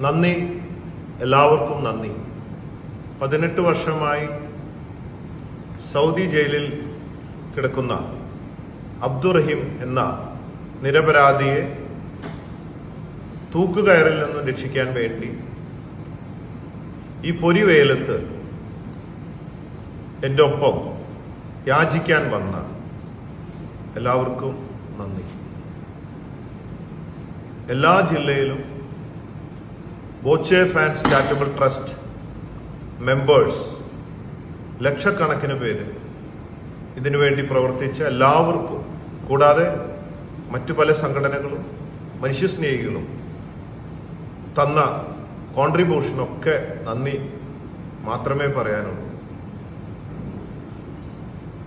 നന്ദി, എല്ലാവർക്കും നന്ദി. 18 വർഷമായി സൗദി ജയിലിൽ കിടക്കുന്ന അബ്ദുറഹീം എന്ന നിരപരാധിയെ തൂക്കുകയറിൽ നിന്ന് രക്ഷിക്കാൻ വേണ്ടി ഈ പൊരിവേലത്ത് എൻ്റെ ഒപ്പം യാചിക്കാൻ വന്ന എല്ലാവർക്കും നന്ദി. എല്ലാ ജില്ലയിലും Boche fans charitable trust members ലക്ഷക്കണക്കിന് പേര് ഇതിനുവേണ്ടി പ്രവർത്തിച്ച എല്ലാവർക്കും, കൂടാതെ മറ്റു പല സംഘടനകളും മനുഷ്യസ്നേഹികളും തന്ന കോൺട്രിബ്യൂഷനൊക്കെ നന്ദി മാത്രമേ പറയാനുള്ളൂ.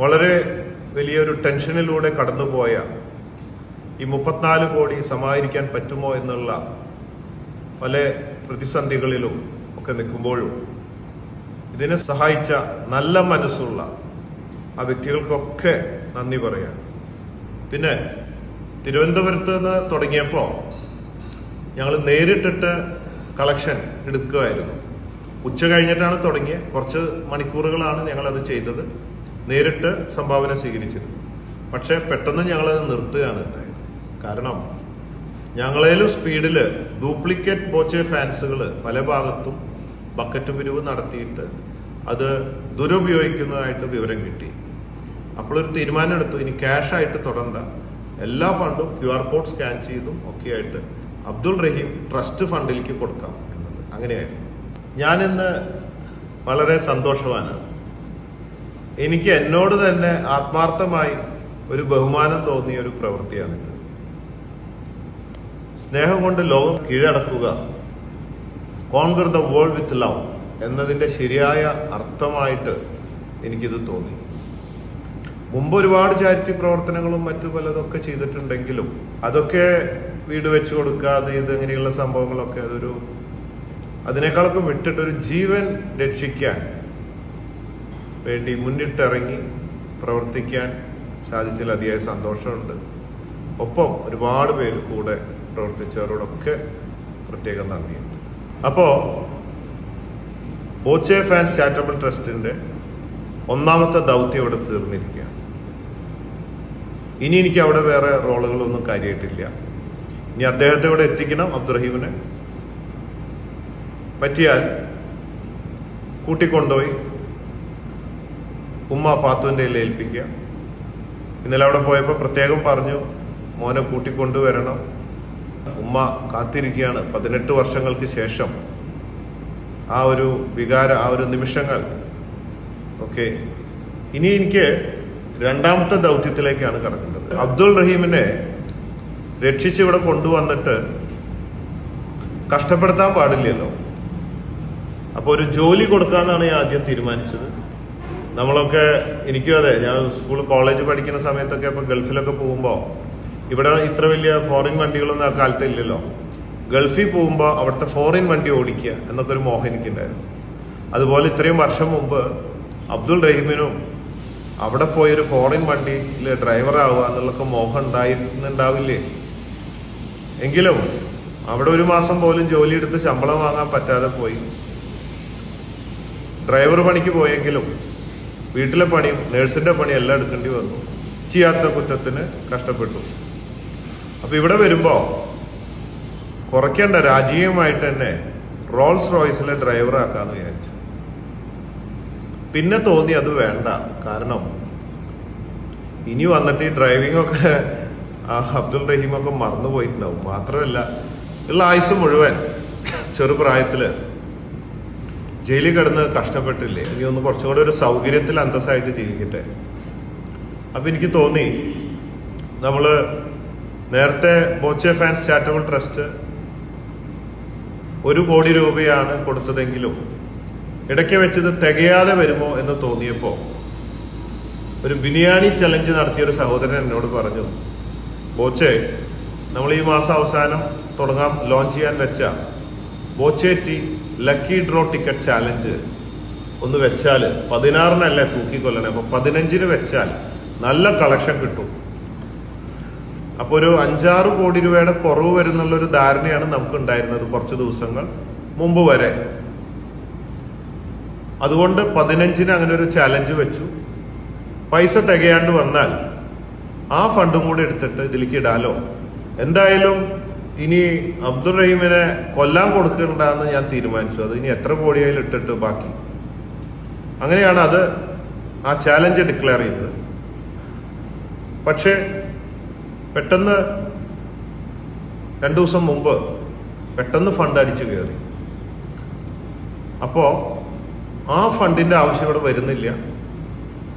വളരെ വലിയൊരു ടെൻഷനിലൂടെ കടന്നുപോയ ഈ 34 കോടി സമാഹരിക്കാൻ പറ്റുമോ എന്നുള്ള പല പ്രതിസന്ധികളിലും ഒക്കെ നിൽക്കുമ്പോഴും ഇതിനെ സഹായിച്ച നല്ല മനസ്സുള്ള ആ വ്യക്തികൾക്കൊക്കെ നന്ദി പറയാം. പിന്നെ തിരുവനന്തപുരത്ത് നിന്ന് തുടങ്ങിയപ്പോൾ ഞങ്ങൾ നേരിട്ടിട്ട് കളക്ഷൻ എടുക്കുകയായിരുന്നു. ഉച്ച കഴിഞ്ഞിട്ടാണ് തുടങ്ങിയത്. കുറച്ച് മണിക്കൂറുകളാണ് ഞങ്ങളത് ചെയ്തത്, നേരിട്ട് സംഭാവന സ്വീകരിച്ചത്. പക്ഷേ പെട്ടെന്ന് ഞങ്ങളത് നിർത്തുകയാണ് ഉണ്ടായത്. കാരണം ഞങ്ങളേലും സ്പീഡിൽ ഡ്യൂപ്ലിക്കേറ്റ് ബോച്ചെ ഫാൻസുകൾ പല ഭാഗത്തും ബക്കറ്റ് പിരിവ് നടത്തിയിട്ട് അത് ദുരുപയോഗിക്കുന്നതായിട്ട് വിവരം കിട്ടി. അപ്പോഴൊരു തീരുമാനം എടുത്തു, ഇനി ക്യാഷായിട്ട് തുടരണ്ട, എല്ലാ ഫണ്ടും QR കോഡ് സ്കാൻ ചെയ്തും ഒക്കെ ആയിട്ട് അബ്ദുൾ റഹീം ട്രസ്റ്റ് ഫണ്ടിലേക്ക് കൊടുക്കാം എന്നത്. അങ്ങനെയായിരുന്നു. ഞാനിന്ന് വളരെ സന്തോഷവാനാണ്. എനിക്ക് എന്നോട് തന്നെ ആത്മാർത്ഥമായി ഒരു ബഹുമാനം തോന്നിയ ഒരു പ്രവൃത്തിയാണിത്. സ്നേഹം കൊണ്ട് ലോകം കീഴടക്കുക, conquer the world with love എന്നതിൻ്റെ ശരിയായ അർത്ഥമായിട്ട് എനിക്കിത് തോന്നി. മുമ്പ് ഒരുപാട് ചാരിറ്റി പ്രവർത്തനങ്ങളും മറ്റു പലതൊക്കെ ചെയ്തിട്ടുണ്ടെങ്കിലും അതൊക്കെ വീട് വെച്ച് കൊടുക്കാതെ ഇത് ഇങ്ങനെയുള്ള സംഭവങ്ങളൊക്കെ അതിനേക്കാളൊക്കെ വിട്ടിട്ടൊരു ജീവൻ രക്ഷിക്കാൻ വേണ്ടി മുന്നിട്ടിറങ്ങി പ്രവർത്തിക്കാൻ സാധിച്ചതിൽ അതിയായ സന്തോഷമുണ്ട്. ഒപ്പം ഒരുപാട് പേര് കൂടെ പ്രവർത്തിച്ചവരോടൊക്കെ പ്രത്യേകം നന്ദിയുണ്ട്. അപ്പോൾ ബോച്ചെ ഫാൻസ് ചാരിറ്റബിൾ ട്രസ്റ്റിന്റെ 1ാമത്തെ ദൗത്യം ഇവിടെ തീർന്നിരിക്കുകയാണ്. ഇനി എനിക്ക് അവിടെ വേറെ റോളുകളൊന്നും കാര്യമായിട്ടില്ല. ഇനി അദ്ദേഹത്തെ ഇവിടെ എത്തിക്കണം. അബ്ദുറഹീമിനെ പറ്റിയാൽ കൂട്ടിക്കൊണ്ടുപോയി ഉമ്മ പാത്തുവിൻ്റെ കയ്യിൽ ഏൽപ്പിക്കുക. ഇന്നലെ അവിടെ പോയപ്പോൾ പ്രത്യേകം പറഞ്ഞു, മോനെ കൂട്ടിക്കൊണ്ടുവരണം, ഉമ്മ കാത്തിരിക്കുകയാണ്. 18 വർഷങ്ങൾക്ക് ശേഷം ആ ഒരു ആ ഒരു നിമിഷങ്ങൾ ഒക്കെ. ഇനി എനിക്ക് 2ാമത്തെ ദൗത്യത്തിലേക്കാണ് കടക്കുന്നത്. അബ്ദുൾ റഹീമിനെ രക്ഷിച്ച് ഇവിടെ കൊണ്ടുവന്നിട്ട് കഷ്ടപ്പെടുത്താൻ പാടില്ലല്ലോ. അപ്പോൾ ഒരു ജോലി കൊടുക്കാന്നാണ് ഞാൻ ആദ്യം തീരുമാനിച്ചത്. നമ്മളൊക്കെ, എനിക്കും അതെ, ഞാൻ കോളേജ് പഠിക്കുന്ന സമയത്തൊക്കെ ഇപ്പോൾ ഗൾഫിലൊക്കെ പോകുമ്പോൾ ഇവിടെ ഇത്ര വലിയ ഫോറിൻ വണ്ടികളൊന്നും ആ കാലത്ത് ഇല്ലല്ലോ. ഗൾഫിൽ പോകുമ്പോൾ അവിടുത്തെ ഫോറിൻ വണ്ടി ഓടിക്കുക എന്നൊക്കെ ഒരു മോഹം എനിക്കുണ്ടായിരുന്നു. അതുപോലെ ഇത്രയും വർഷം മുമ്പ് അബ്ദുൾ റഹീമിനും അവിടെ പോയൊരു ഫോറിൻ വണ്ടിയിൽ ഡ്രൈവറാവുക എന്നുള്ളൊക്കെ മോഹം ഉണ്ടാവില്ലേ? എങ്കിലും അവിടെ 1 മാസം പോലും ജോലിയെടുത്ത് ശമ്പളം വാങ്ങാൻ പറ്റാതെ പോയി. ഡ്രൈവർ പണിക്ക് പോയെങ്കിലും വീട്ടിലെ പണിയും നേഴ്സിന്റെ പണിയും എല്ലാം എടുക്കേണ്ടി വന്നു. ചെയ്യാത്ത കുറ്റത്തിന് കഷ്ടപ്പെട്ടു. അപ്പൊ ഇവിടെ വരുമ്പോ കുറയ്ക്കേണ്ട, രാജകീയമായിട്ട് തന്നെ റോൾസ് റോയ്സിലെ ഡ്രൈവറാക്കാന്ന് വിചാരിച്ചു. പിന്നെ തോന്നി അത് വേണ്ട. കാരണം ഇനി വന്നിട്ട് ഈ ഡ്രൈവിംഗ് ഒക്കെ അബ്ദുൾ റഹീമൊക്കെ മറന്നുപോയിട്ടുണ്ടാവും. മാത്രമല്ല ഉള്ള ആയുസ് മുഴുവൻ ചെറുപ്രായത്തില് ജയിലിൽ കിടന്ന് കഷ്ടപ്പെട്ടില്ലേ, ഇനി ഒന്ന് കുറച്ചും കൂടെ ഒരു സൗകര്യത്തിൽ അന്തസ്സായിട്ട് ജീവിക്കട്ടെ. അപ്പൊ എനിക്ക് തോന്നി, നമ്മള് നേരത്തെ ബോച്ചെ ഫാൻസ് ചാരിറ്റബിൾ ട്രസ്റ്റ് 1 കോടി രൂപയാണ് കൊടുത്തതെങ്കിലും ഇടയ്ക്ക് വെച്ചത് തികയാതെ വരുമോ എന്ന് തോന്നിയപ്പോൾ ഒരു ബിരിയാണി ചലഞ്ച് നടത്തിയൊരു സഹോദരൻ എന്നോട് പറഞ്ഞു, ബോച്ചെ, നമ്മൾ ഈ മാസം അവസാനം ലോഞ്ച് ചെയ്യാൻ വെച്ച Boche T lucky draw ticket challenge ഒന്ന് വെച്ചാൽ 16-നല്ലേ തൂക്കിക്കൊല്ലണേ, അപ്പൊ 15-ന് വെച്ചാൽ നല്ല കളക്ഷൻ കിട്ടും. അപ്പോൾ ഒരു 5-6 കോടി രൂപയുടെ കുറവ് വരുന്നുള്ളൊരു ധാരണയാണ് നമുക്ക് ഉണ്ടായിരുന്നത് കുറച്ച് ദിവസങ്ങൾ മുമ്പ് വരെ. അതുകൊണ്ട് 15-ന് അങ്ങനെ ഒരു ചാലഞ്ച് വെച്ചു. പൈസ തികയാണ്ട് വന്നാൽ ആ ഫണ്ടും കൂടി എടുത്തിട്ട് ഇതിലേക്ക് ഇടാലോ. എന്തായാലും ഇനി അബ്ദുൾ റഹീമിനെ കൊല്ലാൻ കൊടുക്കണ്ടെന്ന് ഞാൻ തീരുമാനിച്ചു. അത് ഇനി എത്ര കോടിയായാലും ഇട്ടിട്ട് ബാക്കി. അങ്ങനെയാണ് ആ ചാലഞ്ച് ഡിക്ലെയർ ചെയ്തത്. പക്ഷേ പെട്ടെന്ന് 2 ദിവസം മുമ്പ് പെട്ടെന്ന് ഫണ്ട് അടിച്ചു കയറി. അപ്പോൾ ആ ഫണ്ടിന്റെ ആവശ്യം ഇവിടെ വരുന്നില്ല.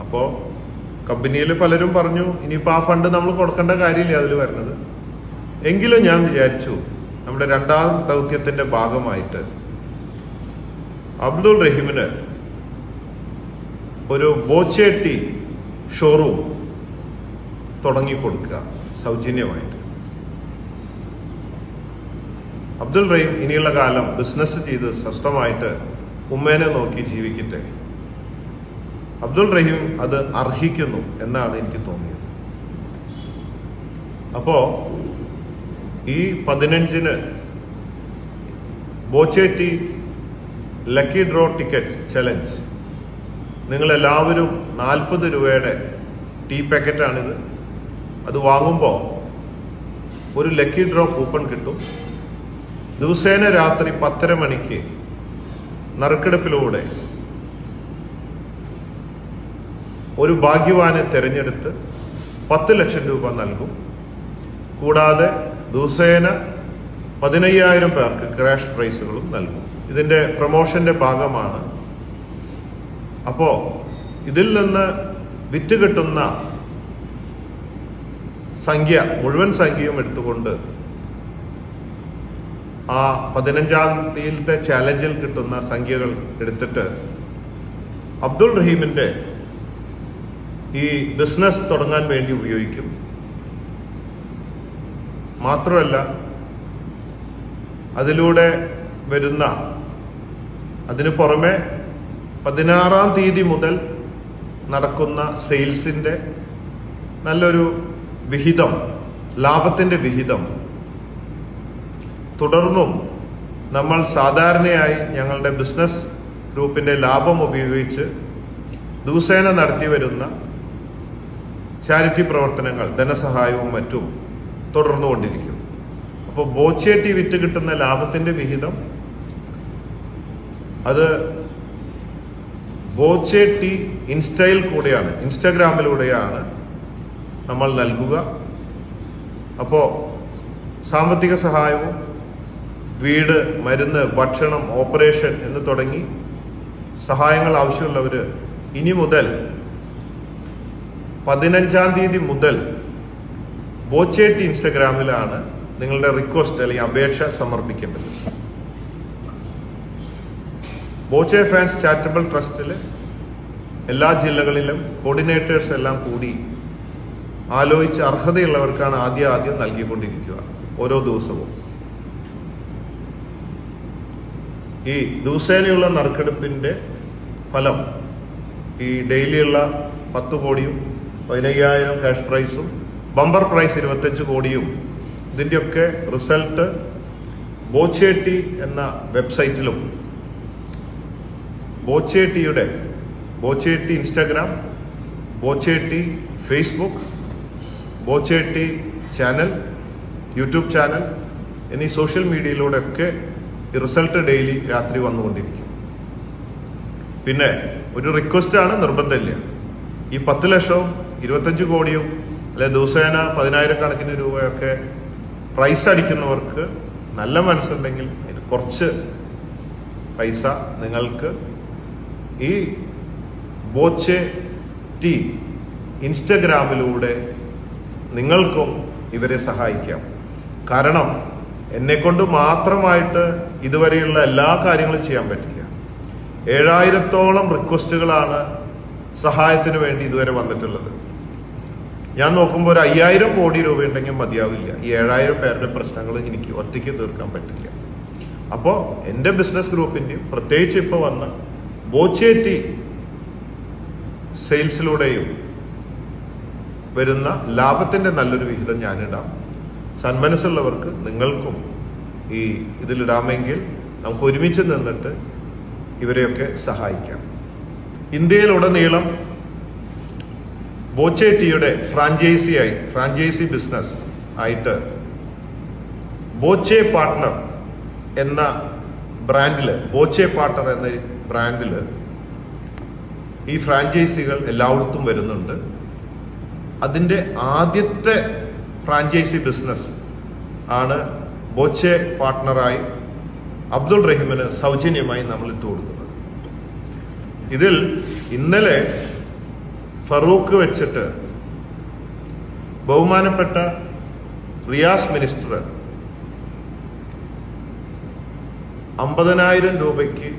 അപ്പോൾ കമ്പനിയിൽ പലരും പറഞ്ഞു ഇനിയിപ്പോൾ ആ ഫണ്ട് നമ്മൾ കൊടുക്കേണ്ട കാര്യമില്ല അതിൽ വരുന്നത്. എങ്കിലും ഞാൻ വിചാരിച്ചു നമ്മുടെ 2ാം ദൗത്യത്തിന്റെ ഭാഗമായിട്ട് അബ്ദുൾ റഹീമിന് ഒരു ബോച്ചേട്ടി ഷോറൂം തുടങ്ങിക്കൊടുക്കുക സൗജന്യമായിട്ട്. അബ്ദുൾ റഹീം ഇനിയുള്ള കാലം ബിസിനസ് ചെയ്ത് സ്വസ്ഥമായിട്ട് ഉമ്മേനെ നോക്കി ജീവിക്കട്ടെ. അബ്ദുൾ റഹീം അത് അർഹിക്കുന്നു എന്നാണ് എനിക്ക് തോന്നിയത്. അപ്പോ ഈ 15-ന് ബോച്ചേട്ടി ലക്കി ഡ്രോ ടിക്കറ്റ് ചലഞ്ച്, നിങ്ങളെല്ലാവരും 40 രൂപയുടെ ടീ പാക്കറ്റാണിത്. അത് വാങ്ങുമ്പോൾ ഒരു ലക്കി ഡ്രോ കൂപ്പൺ കിട്ടും. ദിവസേന രാത്രി 10:30 മണിക്ക് നറുക്കെടുപ്പിലൂടെ ഒരു ഭാഗ്യവാനെ തിരഞ്ഞെടുത്ത് 10 ലക്ഷം രൂപ നൽകും. കൂടാതെ ദിവസേന 15,000 പേർക്ക് ക്രാഷ് പ്രൈസുകളും നൽകും. ഇതിന്റെ പ്രൊമോഷന്റെ ഭാഗമാണ്. അപ്പോ ഇതിൽ നിന്ന് വിറ്റ് കിട്ടുന്ന സംഖ്യ, മുഴുവൻ സംഖ്യയും എടുത്തുകൊണ്ട് ആ 15-ാം തീയതിയിലത്തെ ചാലഞ്ചിൽ കിട്ടുന്ന സംഖ്യകൾ എടുത്തിട്ട് അബ്ദുൾ റഹീമിന്റെ ഈ ബിസിനസ് തുടങ്ങാൻ വേണ്ടി ഉപയോഗിക്കും. മാത്രമല്ല അതിലൂടെ വരുന്ന, അതിനു പുറമെ 16-ാം തീയതി മുതൽ നടക്കുന്ന സെയിൽസിന്റെ നല്ലൊരു വിഹിതം, ലാഭത്തിന്റെ വിഹിതം തുടർന്നും നമ്മൾ സാധാരണയായി ഞങ്ങളുടെ ബിസിനസ് ഗ്രൂപ്പിന്റെ ലാഭം ഉപയോഗിച്ച് ദിവസേന നടത്തി വരുന്ന ചാരിറ്റി പ്രവർത്തനങ്ങൾ, ധനസഹായവും മറ്റും തുടർന്നുകൊണ്ടിരിക്കും. അപ്പോൾ ബോച്ചേട്ടി വിറ്റ് കിട്ടുന്ന ലാഭത്തിന്റെ വിഹിതം അത് ബോച്ചേട്ടി ഇൻസ്റ്റാഗ്രാമിലൂടെയാണ് നമ്മൾ നൽകുക. അപ്പോൾ സാമ്പത്തിക സഹായവും വീട്, മരുന്ന്, ഭക്ഷണം, ഓപ്പറേഷൻ എന്ന് തുടങ്ങി സഹായങ്ങൾ ആവശ്യമുള്ളവര് ഇനി മുതൽ 15-ാം തീയതി മുതൽ ബോച്ചേട്ടി ഇൻസ്റ്റാഗ്രാമിലാണ് നിങ്ങളുടെ റിക്വസ്റ്റ് അല്ലെങ്കിൽ അപേക്ഷ സമർപ്പിക്കേണ്ടത്. ബോച്ചെ ഫാൻസ് ചാരിറ്റബിൾ ട്രസ്റ്റിൽ എല്ലാ ജില്ലകളിലും കോർഡിനേറ്റേഴ്സ് എല്ലാം കൂടി ആലോചിച്ച് അർഹതയുള്ളവർക്കാണ് ആദ്യം നൽകിക്കൊണ്ടിരിക്കുക ഓരോ ദിവസവും. ഈ ദിവസേനയുള്ള നറുക്കെടുപ്പിന്റെ ഫലം, ഈ ഡെയിലിയുള്ള 10 കോടിയും 15,000 ക്യാഷ് പ്രൈസും ബമ്പർ പ്രൈസ് 25 കോടിയും ഇതിൻ്റെയൊക്കെ റിസൾട്ട് ബോച്ചേട്ടി എന്ന വെബ്സൈറ്റിലും ബോച്ചേട്ടി Instagram, ബോച്ചേട്ടി Facebook, ബോച്ചേട്ടി channel, YouTube channel എന്നീ സോഷ്യൽ മീഡിയയിലൂടെയൊക്കെ ഈ റിസൾട്ട് ഡെയിലി രാത്രി വന്നുകൊണ്ടിരിക്കും. പിന്നെ ഒരു റിക്വസ്റ്റാണ്, നിർബന്ധമില്ല. ഈ 10 ലക്ഷവും 25 കോടിയും അല്ലെ ദിവസേന 10,000 കണക്കിന് രൂപയൊക്കെ പ്രൈസ് അടിക്കുന്നവർക്ക് നല്ല മനസ്സുണ്ടെങ്കിൽ അതിന് കുറച്ച് പൈസ നിങ്ങൾക്ക് ഈ ബോച്ചേട്ടി ഇൻസ്റ്റഗ്രാമിലൂടെ നിങ്ങൾക്കും ഇവരെ സഹായിക്കാം. കാരണം എന്നെക്കൊണ്ട് മാത്രമായിട്ട് ഇതുവരെയുള്ള എല്ലാ കാര്യങ്ങളും ചെയ്യാൻ പറ്റില്ല. 7,000-ഓളം റിക്വസ്റ്റുകളാണ് സഹായത്തിന് വേണ്ടി ഇതുവരെ വന്നിട്ടുള്ളത്. ഞാൻ നോക്കുമ്പോൾ ഒരു 5,000 കോടി രൂപ ഉണ്ടെങ്കിൽ മതിയാവില്ല. ഈ 7,000 പേരുടെ പ്രശ്നങ്ങൾ എനിക്ക് ഒറ്റയ്ക്ക് തീർക്കാൻ പറ്റില്ല. അപ്പോൾ എൻ്റെ ബിസിനസ് ഗ്രൂപ്പിൻ്റെയും പ്രത്യേകിച്ച് ഇപ്പോൾ വന്ന ബോച്ചേട്ടി സെയിൽസിലൂടെയും വരുന്ന ലാഭത്തിൻ്റെ നല്ലൊരു വിഹിതം ഞാനിടാം. സന്മനസ്സുള്ളവർക്ക് നിങ്ങൾക്കും ഇതിലിടാമെങ്കിൽ നമുക്ക് ഒരുമിച്ച് നിന്നിട്ട് ഇവരെയൊക്കെ സഹായിക്കാം. ഇന്ത്യയിലുടനീളം ബോച്ചെ ടീയുടെ ഫ്രാഞ്ചൈസി ബിസിനസ് ആയിട്ട് ബോച്ചെ പാർട്ട്ണർ എന്ന ബ്രാൻഡിൽ ഈ ഫ്രാഞ്ചൈസികൾ എല്ലായിടത്തും വരുന്നുണ്ട്. അതിൻ്റെ ആദ്യത്തെ ഫ്രാഞ്ചൈസി ബിസിനസ് ആണ് ബോച്ചെ പാർട്ട്ണറായി അബ്ദുൾ റഹീമിന് സൗജന്യമായി നമ്മൾ ഇട്ട് കൊടുക്കുന്നത്. ഇതിൽ ഇന്നലെ ഫറൂഖ് വെച്ചിട്ട് ബഹുമാനപ്പെട്ട റിയാസ് മിനിസ്റ്റർ 50,000 രൂപയ്ക്ക്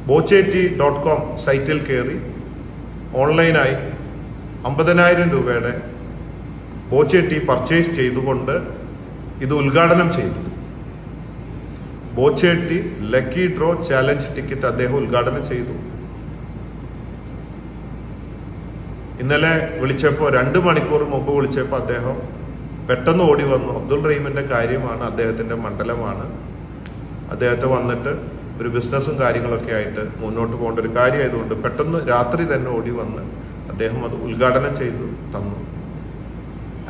bochet.com സൈറ്റിൽ കയറി ഓൺലൈനായി 50,000 രൂപയുടെ ബോച്ചെ ടീ പർച്ചേസ് ചെയ്തുകൊണ്ട് ഇത് ഉദ്ഘാടനം ചെയ്തു. Boche tea lucky draw challenge ticket അദ്ദേഹം ഉദ്ഘാടനം ചെയ്തു. ഇന്നലെ വിളിച്ചപ്പോൾ 2 മണിക്കൂർ മുമ്പ് വിളിച്ചപ്പോൾ അദ്ദേഹം പെട്ടെന്ന് ഓടി വന്നു. അബ്ദുൾ റഹീമിന്റെ കാര്യമാണ്, അദ്ദേഹത്തിന്റെ മണ്ഡലമാണ്, അദ്ദേഹത്തെ വന്നിട്ട് ഒരു ബിസിനസ്സും കാര്യങ്ങളൊക്കെ ആയിട്ട് മുന്നോട്ട് പോകേണ്ട ഒരു കാര്യമായതുകൊണ്ട് പെട്ടെന്ന് രാത്രി തന്നെ ഓടി വന്ന് അദ്ദേഹം അത് ഉദ്ഘാടനം ചെയ്തു തന്നു.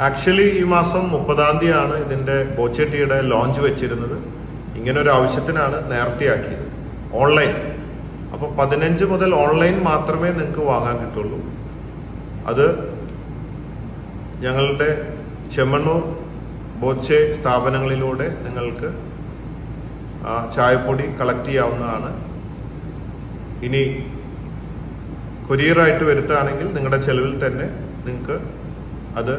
ആക്ച്വലി ഈ മാസം 30-ാം തീയതിയാണ് ഇതിന്റെ ബോച്ചെ ടീയുടെ ലോഞ്ച് വെച്ചിരുന്നത്. ഇങ്ങനെ ഒരു ആവശ്യത്തിനാണ് നേരത്തെയാക്കിയത്, ഓൺലൈൻ. അപ്പോൾ 15 മുതൽ ഓൺലൈൻ മാത്രമേ നിങ്ങൾക്ക് വാങ്ങാൻ കിട്ടുള്ളൂ. അത് ഞങ്ങളുടെ ചെമ്മണ്ണൂർ ബോച്ചെ സ്ഥാപനങ്ങളിലൂടെ നിങ്ങൾക്ക് ചായപ്പൊടി കളക്ട് ചെയ്യാവുന്നതാണ്. ഇനി കൊറിയറായിട്ട് വരുത്തുകയാണെങ്കിൽ നിങ്ങളുടെ ചെലവിൽ തന്നെ നിങ്ങൾക്ക് അത്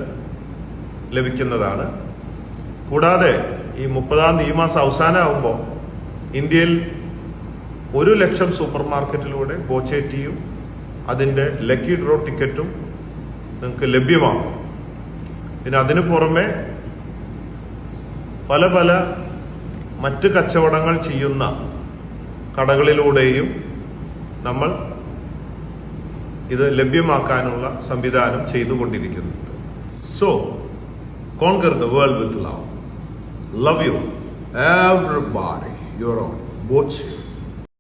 ലഭിക്കുന്നതാണ്. കൂടാതെ ഈ 30-ാം തീയതി ഈ മാസം അവസാനമാകുമ്പോൾ ഇന്ത്യയിൽ 1,00,000 സൂപ്പർ മാർക്കറ്റിലൂടെ ബോച്ചെ ടീയും അതിൻ്റെ ലക്കി ഡ്രോ ടിക്കറ്റും നിങ്ങൾക്ക് ലഭ്യമാകും. പിന്നെ അതിനു പുറമെ പല മറ്റ് കച്ചവടങ്ങൾ ചെയ്യുന്ന കടകളിലൂടെയും നമ്മൾ ഇത് ലഭ്യമാക്കാനുള്ള സംവിധാനം ചെയ്തുകൊണ്ടിരിക്കുന്നുണ്ട്. So conquer the world with love. Love you, everybody. Your own Bochet.